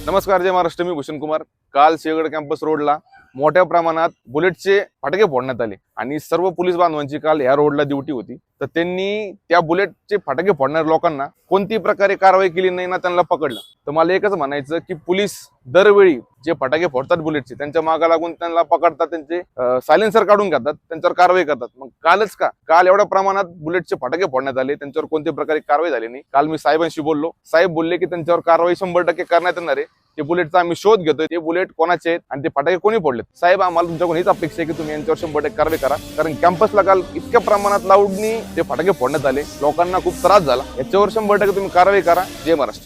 नमस्कार, जय महाराष्ट्र. मी भूषण कुमार. काल सिंहगड कॅम्पस रोडला मोठ्या प्रमाणात बुलेटचे फटाके फोडण्यात आले आणि सर्व पोलीस बांधवांची काल या रोडला ड्युटी होती. तर त्यांनी त्या बुलेटचे फटाके फोडणाऱ्या लोकांना कोणती प्रकारे कारवाई केली नाही ना त्यांना पकडलं. तर मला एकच म्हणायचं की पोलीस दरवेळी जे फटाके फोडतात बुलेटचे त्यांच्या मागा लागून त्यांना पकडतात, त्यांचे सायलेन्सर काढून घेतात, त्यांच्यावर कारवाई करतात. मग काल एवढ्या प्रमाणात बुलेटचे फटाके फोडण्यात आले, त्यांच्यावर कोणत्या प्रकारे कारवाई झाली नाही. काल मी साहेबांशी बोललो. साहेब बोलले की त्यांच्यावर कारवाई 100% करण्यात येणार आहे. ते बुलेटचा आम्ही शोध घेतोय, ते बुलेट कोणाचे आहेत आणि ते फटाके कोणी फोडलेत. साहेब, आम्हाला तुमच्याकडून हीच अपेक्षा आहे की तुम्ही यांच्यावर 100% कारवाई करा, कारण कॅम्पसला काल इतक्या प्रमाणात लाऊडनी ते फटाके फोडण्यात आले, लोकांना खूप त्रास झाला. याच्यावर 100% तुम्ही कारवाई करा. जय महाराष्ट्र.